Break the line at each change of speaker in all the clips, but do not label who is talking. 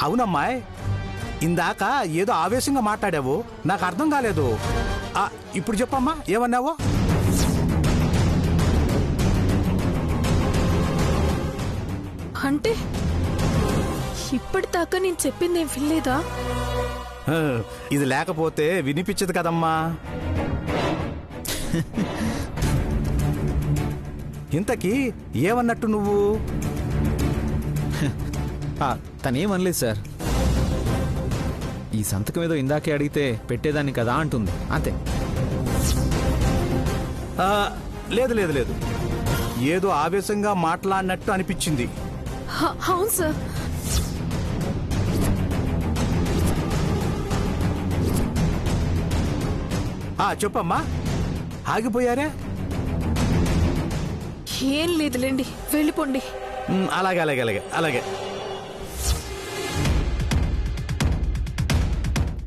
అవునమ్మాయ్, ఇందాక ఏదో ఆవేశంగా మాట్లాడావు, నాకు అర్థం కాలేదు. ఇప్పుడు చెప్పమ్మా, ఏమన్నావో?
అంటే ఇప్పటిదాకా నేను చెప్పిందేం వినలేదా?
ఇది లేకపోతే వినిపించదు కదమ్మా. ఇంతకీ ఏమన్నట్టు నువ్వు?
తనేమనలేదు సార్. ఈ సంతకం ఏదో ఇందాకే అడిగితే పెట్టేదాన్ని కదా అంటుంది, అంతే.
లేదు లేదు లేదు, ఏదో ఆవేశంగా మాట్లాడినట్టు అనిపించింది.
అవును సార్.
చెప్పమ్మా, ఆగిపోయారే?
ఏం లేదులేండి, వెళ్ళిపోండి.
అలాగే అలాగే అలాగే అలాగే.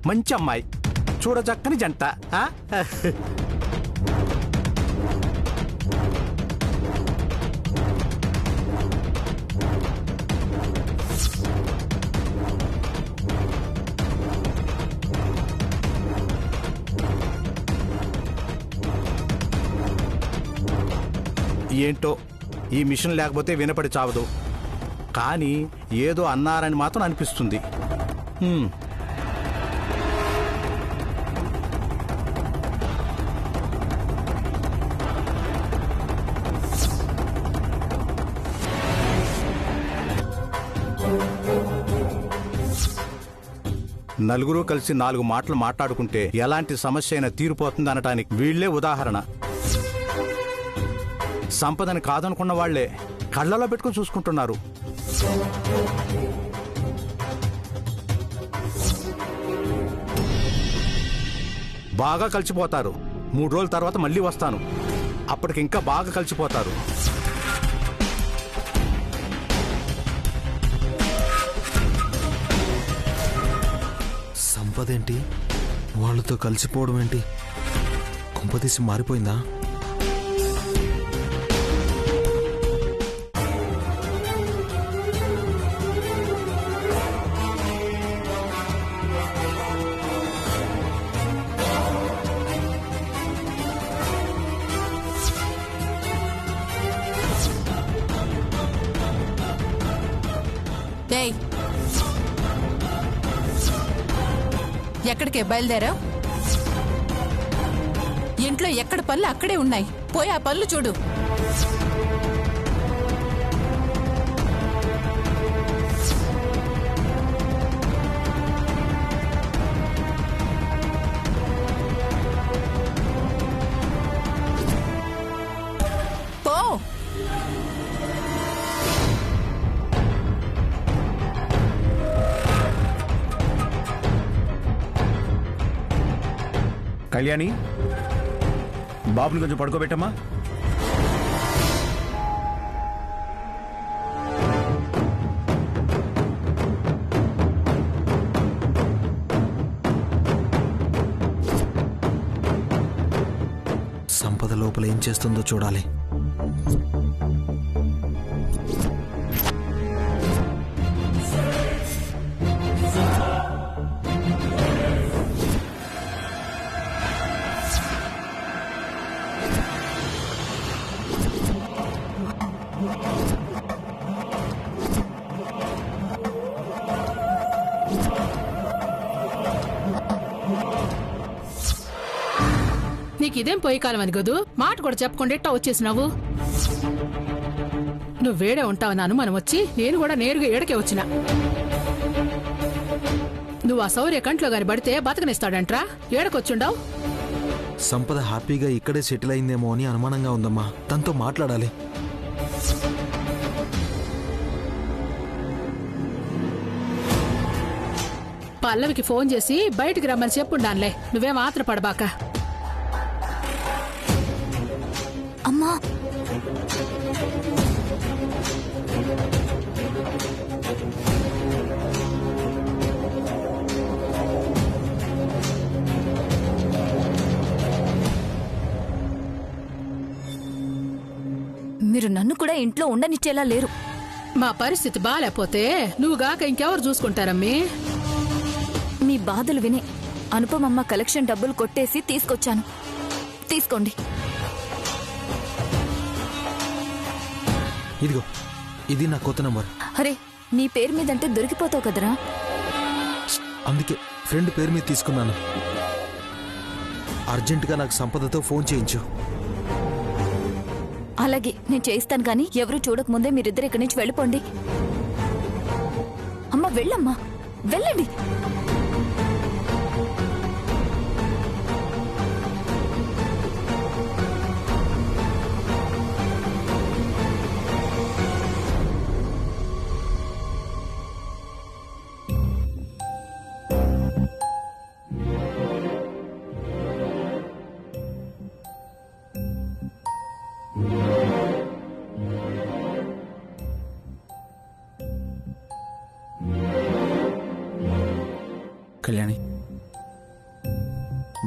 మంచి అమ్మాయి, చూడచక్కని జంట. ఏంటో ఈ మిషన్ లేకపోతే వినపడి చావదు, కానీ ఏదో అన్నారని మాత్రం అనిపిస్తుంది. నలుగురు కలిసి 4 మాటలు మాట్లాడుకుంటే ఎలాంటి సమస్య అయినా తీరిపోతుంది అనటానికి వీళ్లే ఉదాహరణ. సంపదని కాదనుకున్న వాళ్లే కళ్ళలో పెట్టుకుని చూసుకుంటున్నారు. బాగా కలిసిపోతారు. 3 రోజుల తర్వాత మళ్ళీ వస్తాను, అప్పటికి ఇంకా బాగా కలిసిపోతారు.
సంపదేంటి వాళ్ళతో కలిసిపోవడం ఏంటి? కొంపతీసి మారిపోయిందా?
ఎక్కడికే బయలుదేరావు? ఇంట్లో ఎక్కడ పనులు అక్కడే ఉన్నాయి, పోయి ఆ పనులు చూడు. పో.
కళ్యాణి, బాబుని కొంచెం పడుకోబెట్టమ్మా.
సంపద లోపల ఏం చేస్తుందో చూడాలి.
నీకిదేం పోయి కాలం అని గదు, మాట కూడా చెప్పకుండా ఎట్టా వచ్చేసినావు? నువ్వేడే ఉంటావని అనుమానం వచ్చి నేను కూడా నేరుగా ఏడకే వచ్చిన. నువ్వు ఆ సౌర్య కంట్లో గాని పడితే బతకనిస్తాడంట్రా, ఏడకొచ్చుండావు.
సంపద హ్యాపీగా ఇక్కడే సెటిల్ అయిందేమో అని అనుమానంగా ఉందమ్మా, తనతో మాట్లాడాలి.
పల్లవికి ఫోన్ చేసి బయటికి రమ్మని చెప్పుండాన్లే, నువ్వేం ఆత్రపడబాక.
అమ్మా,
మీరు నన్ను కూడా ఇంట్లో ఉండనిచ్చేలా లేరు.
మా పరిస్థితి బాగాలేకపోతే నువ్వుగాక ఇంకెవరు చూసుకుంటారమ్మీ?
మీ బాధలు వినే అనుపమమ్మ కలెక్షన్ డబ్బులు కొట్టేసి తీసుకొచ్చాను. తీసుకోండి.
ఇదిగో, ఇది నా కొత్త నంబర్.
అరే, నీ పేరు మీదంటే దొరికిపోతావు కదరా.
అందుకే ఫ్రెండ్ పేరు మీద తీసుకున్నాను. అర్జెంటుగా నాకు సంపదతో ఫోన్ చేయించు.
అలాగే నేను చేయిస్తాను, కానీ ఎవరు చూడకముందే మీరిద్దరు ఇక్కడి నుంచి వెళ్ళిపోండి. అమ్మ వెళ్ళమ్మా, వెళ్ళండి.
కళ్యాణి,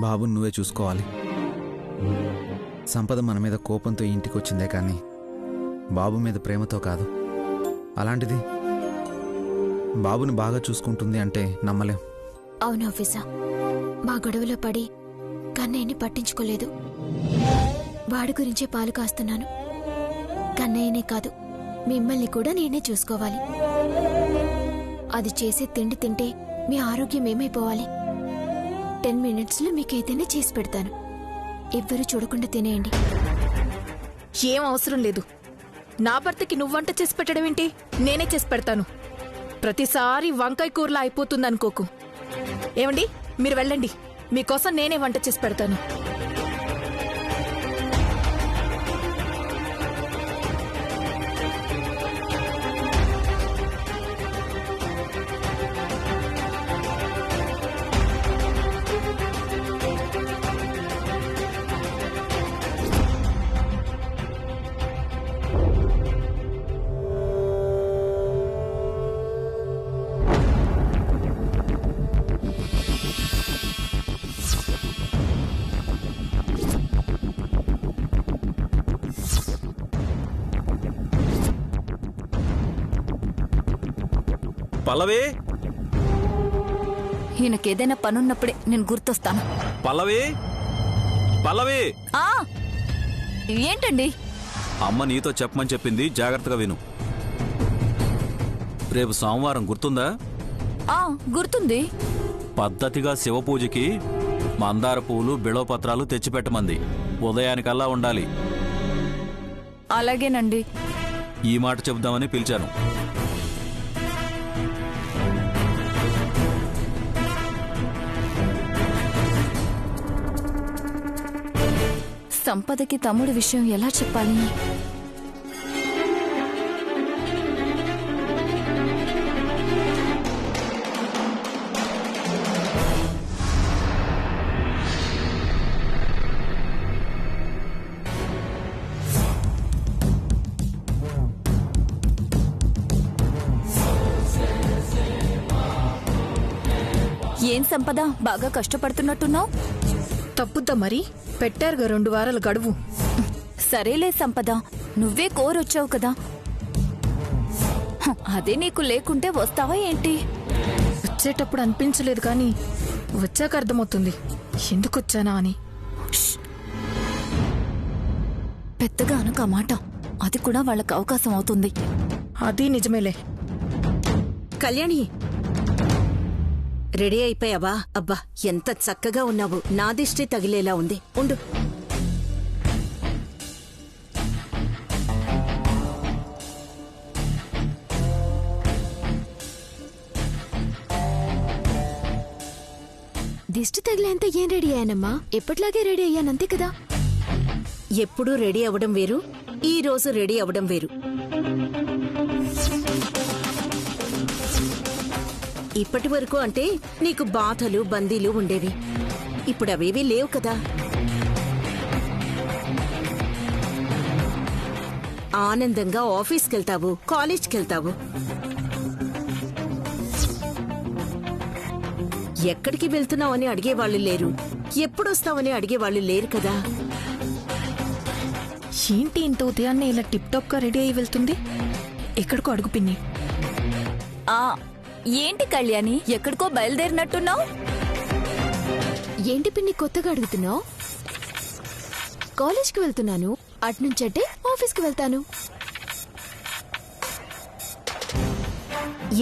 బాబుని నువ్వే చూసుకోవాలి. సంపద మన మీద కోపంతో ఇంటికి వచ్చిందే కానీ బాబు మీద ప్రేమతో కాదు. అలాంటిది బాబుని బాగా చూసుకుంటుంది అంటే నమ్మలేం.
అవును ఆఫీసర్, మా గొడవలో పడి కన్నయ్యని పట్టించుకోలేదు. వాడి గురించే పాలు కాస్తున్నాను. కన్నయ్యనే కాదు, మిమ్మల్ని కూడా నేనే చూసుకోవాలి. అది చేసే తిండి తింటే మీ ఆరోగ్యం ఏమైపోవాలి? 10 మినిట్స్లో మీకేదైనా చేసి పెడతాను. ఎవ్వరూ చూడకుండా తినేయండి.
ఏం అవసరం లేదు. నా భర్తకి నువ్వు వంట చేసి పెట్టడం ఏంటి? నేనే చేసి పెడతాను. ప్రతిసారి వంకాయ కూరలా అయిపోతుంది అనుకోకు. ఏమండి, మీరు వెళ్ళండి. మీకోసం నేనే వంట చేసి పెడతాను.
పల్లవి,
ఈయనకేదైనా పనున్నప్పుడే నేను గుర్తొస్తాను.
పల్లవి, పల్లవి.
ఏంటండి?
అమ్మ నీతో చెప్పమని చెప్పింది, జాగ్రత్తగా విను. రేపు సోమవారం గుర్తుందా?
గుర్తుంది.
పద్ధతిగా శివ పూజకి మందార పూలు, బిళవపత్రాలు తెచ్చిపెట్టమంది. ఉదయానికల్లా ఉండాలి.
అలాగేనండి.
ఈ మాట చెబుదామని పిలిచాను.
సంపదకి తమ్ముడు విషయం ఎలా చెప్పాలి? ఏం సంపద, బాగా కష్టపడుతున్నట్టున్నావు?
తప్పుద్దా మరి? పెట్టారుగా 2 వారాల గడువు.
సరేలే సంపద, నువ్వే కోరొచ్చావు కదా. అదే నీకు లేకుంటే వస్తావా ఏంటి?
వచ్చేటప్పుడు అనిపించలేదు, కానీ వచ్చాక అర్థమవుతుంది ఎందుకొచ్చానా అని.
పెద్దగా అనక మాట, అది కూడా వాళ్ళకి అవకాశం అవుతుంది.
అది నిజమేలే.
కళ్యాణి, రెడీ అయిపోయావా? అబ్బా, ఎంత చక్కగా ఉన్నావు. నా దిష్టి తగిలేలా ఉంది. ఉండు.
దిష్టి తగిలేంత ఏం రెడీ అయ్యానమ్మా? ఎప్పట్లాగే రెడీ అయ్యానంతే కదా.
ఎప్పుడూ రెడీ అవ్వడం వేరు, ఈ రోజు రెడీ అవ్వడం వేరు. ఇప్పటి వరకు అంటే నీకు బాధలు, బందీలు ఉండేవి. ఇప్పుడు అవేవీ లేవు కదా. ఆనందంగా ఆఫీస్కెళ్తావు, కాలేజ్కెళ్తావు. ఎక్కడికి వెళ్తున్నావని అడిగేవాళ్ళు లేరు, ఎప్పుడొస్తావని అడిగేవాళ్ళు లేరు కదా.
ఏంటి ఇంత ఉదయాన్నే ఇలా టిప్ టాప్ గా రెడీ అయి వెళ్తుంది?
ఎక్కడికో అడుగు పిన్ని.
ఏంటి కళ్యాణి, ఎక్కడికో బయలుదేరినట్టున్నావు?
ఏంటి పిన్ని కొత్తగా అడుగుతున్నావు? కాలేజ్కి వెళ్తున్నాను, అట్నుంచంటే ఆఫీస్కి వెళ్తాను.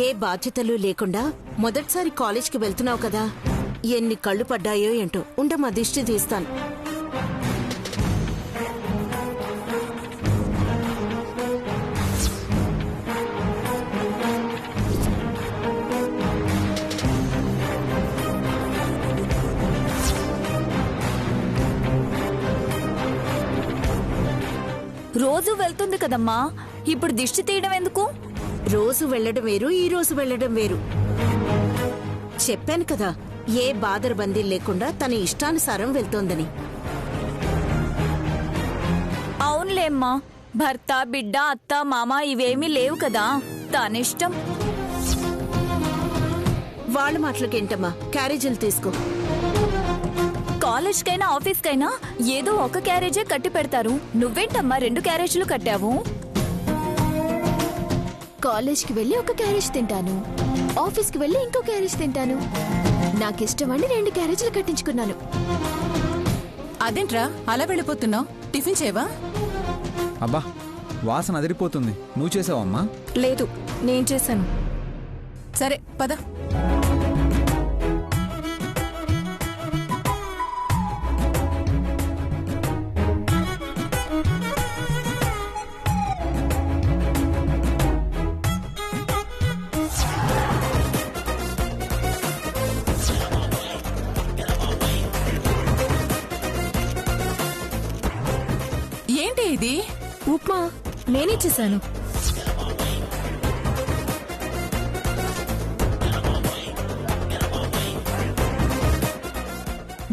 ఏ బాధ్యతలు లేకుండా మొదటిసారి కాలేజ్కి వెళ్తున్నావు కదా, ఎన్ని కళ్ళు పడ్డాయో ఏంటో. ఉండమ్మా, దిష్టి తీస్తాను.
రోజు వెళ్తుంది కదమ్మా, ఇప్పుడు దిష్టి తీయడం ఎందుకు?
రోజు వెళ్ళడం వేరు, ఈ రోజు వెళ్ళడం వేరు. చెప్పాను కదా, ఏ బాదరబందీ లేకుండా తన ఇష్టానుసారం వెళ్తోందని.
అవునులేమ్మా, భర్త, బిడ్డ, అత్త, మామ ఇవేమీ లేవు కదా, తనిష్టం.
వాళ్ళ మాటలకేంటమ్మా, క్యారేజీలు తీసుకో.
కాలేజ్కైనా ఆఫీస్కైనా ఏదో ఒక క్యారేజే కట్టి పెడతారు. నువ్వేంటమ్మా 2 క్యారేజీలు కట్టావు?
కాలేజ్కి వెళ్ళి ఒక క్యారేజ్ తింటాను, ఆఫీస్కి వెళ్ళి ఇంకో క్యారేజ్ తింటాను. నాకిష్టమని 2 క్యారేజీలు కట్టించుకున్నాను.
అదేంట్రా అలా వెళ్ళిపోతున్నావు? టిఫిన్ చేయవా?
అబ్బా, వాసన అదిరిపోతుంది. నువ్వు చేసావమ్మా?
లేదు, నేను చేశాను.
సరే పద. ఏంటి ఇది?
ఉప్మా నేనే చేశాను.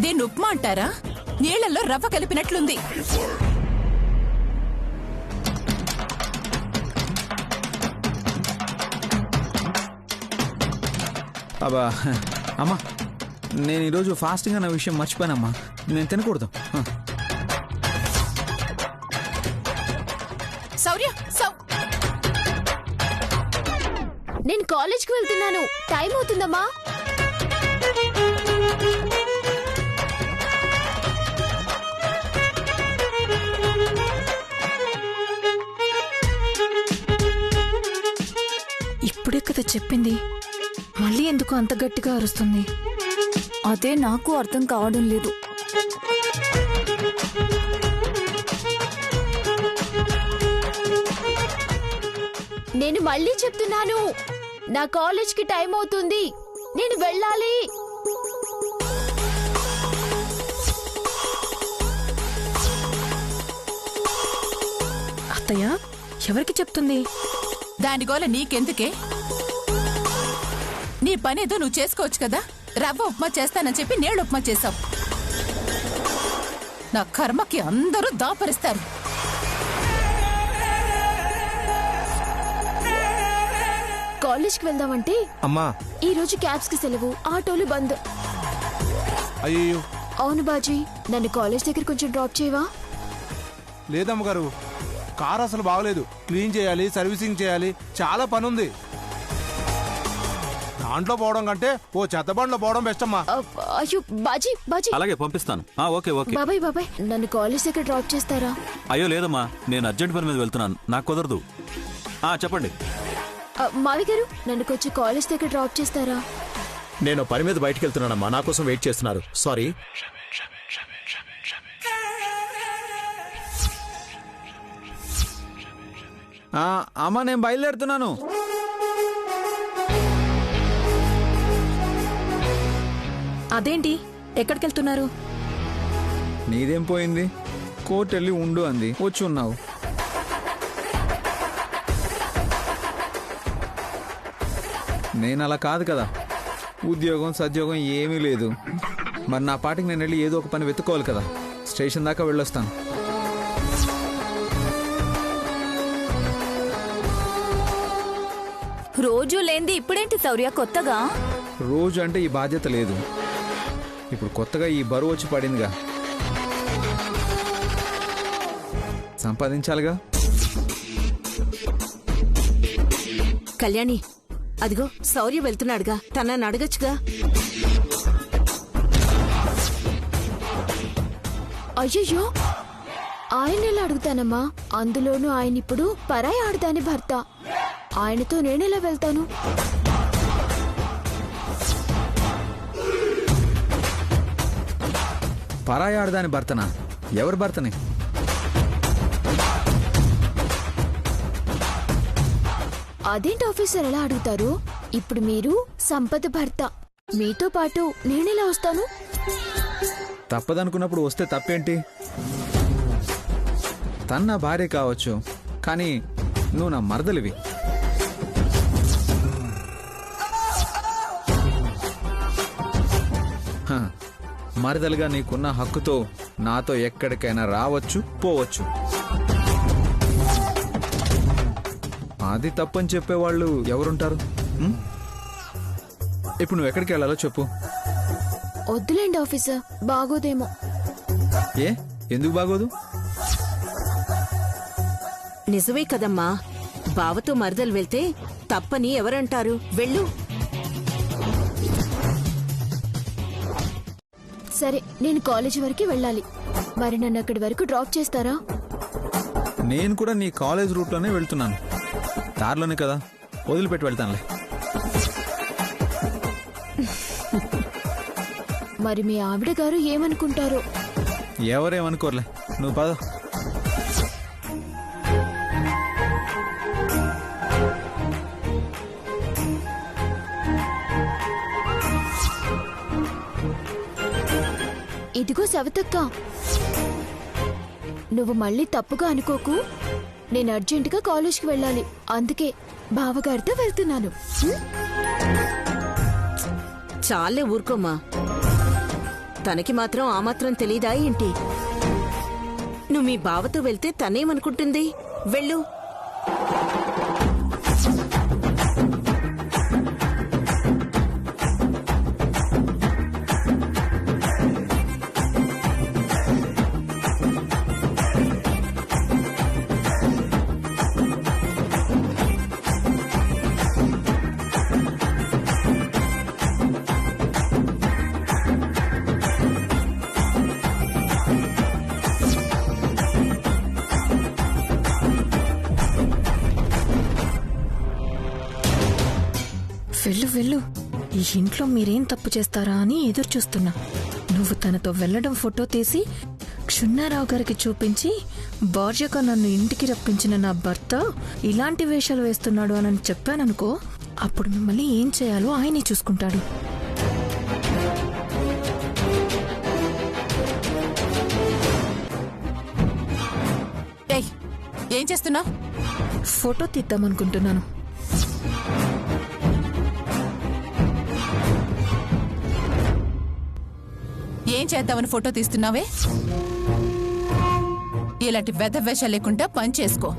దీన్ని ఉప్మా అంటారా? నీళ్లలో రవ్వ కలిపినట్లుంది.
అబ్బా అమ్మా, నేను ఈరోజు ఫాస్టింగ్ అన్న విషయం మర్చిపోయానమ్మా. నేను తినకూడదు.
శౌర్య,
నేను కాలేజ్కి వెళ్తున్నాను, టైం అవుతుందమ్మా.
ఇప్పుడే కదా చెప్పింది, మళ్ళీ ఎందుకు అంత గట్టిగా అరుస్తుంది?
అదే నాకు అర్థం కావడం లేదు.
నేను మళ్ళీ చెప్తున్నాను, నా కాలేజ్కి టైం అవుతుంది, నేను వెళ్ళాలి.
అత్తయ్య, ఎవరికి చెప్తుంది?
దాని గోల నీకెందుకే? నీ పనేదో నువ్వు చేసుకోవచ్చు కదా. రవ్వ ఉప్మా చేస్తానని చెప్పి నీళ్ళు ఉప్మా చేశావు. నా కర్మకి అందరూ దాపరిస్తారు.
కాలేజ్కి వెళ్దామంటే
అమ్మా,
ఈ రోజు క్యాబ్స్ కి సెలవు, ఆటోలు బంద్.
అయ్యో,
అవును బాజీ, నన్ను కాలేజ్ దగ్గర కొంచెం డ్రాప్ చేయవా?
లేదమ్మగారు, కార్ అసలు బాగలేదు. క్లీన్ చేయాలి, సర్వీసింగ్ చేయాలి, చాలా పని ఉంది. దాంట్లో పోవడం కంటే ఓ చెత్తబండ్లో పోవడం బెస్ట్ అమ్మా.
అయ్యో బాజీ, బాజీ.
అలాగే పంపిస్తాను. Okay okay.
బాబాయ్ బాబాయ్, నన్ను కాలేజ్ దగ్గర డ్రాప్ చేస్తారా?
అయ్యో లేదమ్మా, నేను అర్జెంట్ పని మీద వెళ్తున్నాను, నాకు కుదరదు. చెప్పండి.
మావి గారు, నన్ను కొంచెం కాలేజ్ దగ్గర డ్రాప్ చేస్తారా?
నేను పని మీద బయటికి వెళ్తున్నానమ్మా, నా కోసం వెయిట్ చేస్తున్నారు. సారీ.
అమ్మా, నేను బయలుదేరుతున్నాను.
అదేంటి, ఎక్కడికి వెళ్తున్నారు?
నీదేం పోయింది? కోర్టు వెళ్ళి ఉండు అంది, వచ్చి ఉన్నావు. నేను అలా కాదు కదా, ఉద్యోగం సద్యోగం ఏమీ లేదు. మరి నా పాటికి నేను వెళ్ళి ఏదో ఒక పని వెతుక్కోవాలి కదా. స్టేషన్ దాకా వెళ్ళొస్తాను.
రోజు లేంది ఇప్పుడేంటి శౌర్య కొత్తగా?
రోజు అంటే ఈ బాధ్యత లేదు, ఇప్పుడు కొత్తగా ఈ బరువు వచ్చి పడిందిగా, సంపాదించాలిగా.
కళ్యాణి, అదిగో శౌర్య వెళ్తున్నాడుగా, తనని అడగచ్చుగా.
అయ్యయ్యో, ఆయన ఎలా అడుగుతానమ్మా? అందులోనూ ఆయన ఇప్పుడు పరాయి ఆడదాని భర్త. ఆయనతో నేనెలా వెళ్తాను?
పరాయి ఆడదాని భర్తనా? ఎవరి భర్తని?
అదేంటి ఆఫీసర్ ఎలా అడుగుతారు? ఇప్పుడు మీరు సంపద భర్త, మీతో పాటు నేనెలా వస్తాను?
తప్పదనుకున్నప్పుడు వస్తే తప్పేంటి? తన నా భార్య కావచ్చు, కానీ నువ్వు నా మరదలివి. మరదలుగా నీకున్న హక్కుతో నాతో ఎక్కడికైనా రావచ్చు, పోవచ్చు. అది తప్పని చెప్పేవాళ్ళు ఎవరుంటారు? ఇప్పుడు నువ్వు ఎక్కడికి వెళ్ళాలో చెప్పు.
వద్దులేండి ఆఫీసర్, బాగోదేమో.
ఏ, ఎందుకు బాగోదు?
నిజమే కదమ్మా, బావతో మరదలు వెళ్తే తప్పని ఎవరంటారు? వెళ్ళు.
సరే, నేను కాలేజీ వరకు వెళ్ళాలి. మరి నన్ను అక్కడి వరకు డ్రాప్ చేస్తారా?
నేను కూడా నీ కాలేజ్ రూట్లోనే వెళ్తున్నాను. దారిలోనే కదా, వదిలిపెట్టి వెళ్తానులే.
మరి మీ ఆవిడ గారు ఏమనుకుంటారో?
ఎవరేమనుకోర్లే, నువ్వు పద.
ఇదిగో సవితక్క, నువ్వు మళ్ళీ తప్పుగా అనుకోకు. నేను అర్జెంటుగా కాలేజ్కి వెళ్ళాలి, అందుకే బావగారితో వెళ్తున్నాను.
చాలే ఊరుకోమ్మా, తనకి మాత్రం ఆ మాత్రం తెలీదా ఏంటి? నువ్వు మీ బావతో వెళ్తే తనేమనుకుంటుంది? వెళ్ళు.
వెళ్ళు వెళ్ళు, ఈ ఇంట్లో మీరేం తప్పు చేస్తారా అని ఎదురు చూస్తున్నా. నువ్వు తనతో వెళ్ళడం ఫోటో తీసి క్షున్నారావు గారికి చూపించి, భార్యగా నన్ను ఇంటికి రప్పించిన నా భర్త ఇలాంటి వేషాలు వేస్తున్నాడు అని చెప్పాననుకో, అప్పుడు మిమ్మల్ని ఏం చేయాలో ఆయనే చూసుకుంటాడు.
ఏం చేస్తున్నావు?
ఫోటో తీద్దామనుకుంటున్నాను.
ఏం చేద్దామని ఫోటో తీస్తున్నావే? ఇలాంటి వెధ వేషాలు లేకుండా పని చేసుకో.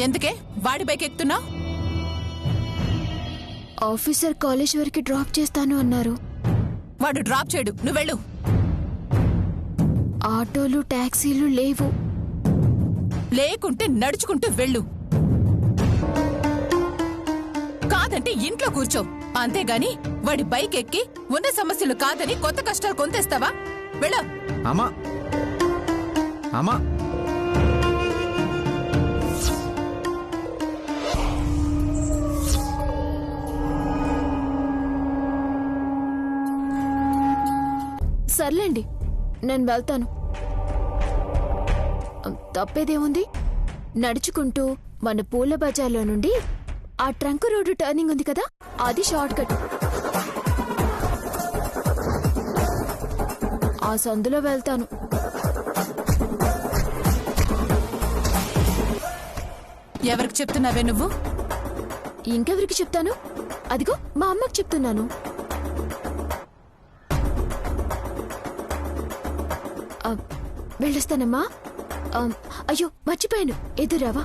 ఎందుకే వాడి బైక్ ఎక్కుతున్నావు?
ఆఫీసర్ కాలేజ్ వరకు డ్రాప్ చేస్తాను అన్నారు.
వాడు డ్రాప్ చేయడు, నువ్వు వెళ్ళు.
ఆటోలు టాక్సీలు లేవు.
లేకుంటే నడుచుకుంటూ వెళ్ళు, కాదంటే ఇంట్లో కూర్చో. అంతేగాని వాడి బైక్ ఎక్కి ఉన్న సమస్యలు కాదని కొత్త కష్టాలు కొంతేస్తావా? వెళ్ళు.
అమ్మా అమ్మా,
సర్లేండి, నేను వెళ్తాను. తప్పేదేముంది? నడుచుకుంటూ మన పూల బజార్లో నుండి ఆ ట్రంక్ రోడ్డు టర్నింగ్ ఉంది కదా, అది షార్ట్ కట్. ఆ సందులో వెళ్తాను.
ఎవరికి చెప్తున్నావే నువ్వు?
ఇంకెవరికి చెప్తాను? అదిగో మా అమ్మకి చెప్తున్నాను. వెళ్ళొస్తానమ్మా. అయ్యో మర్చిపోయాను, ఎదురావా?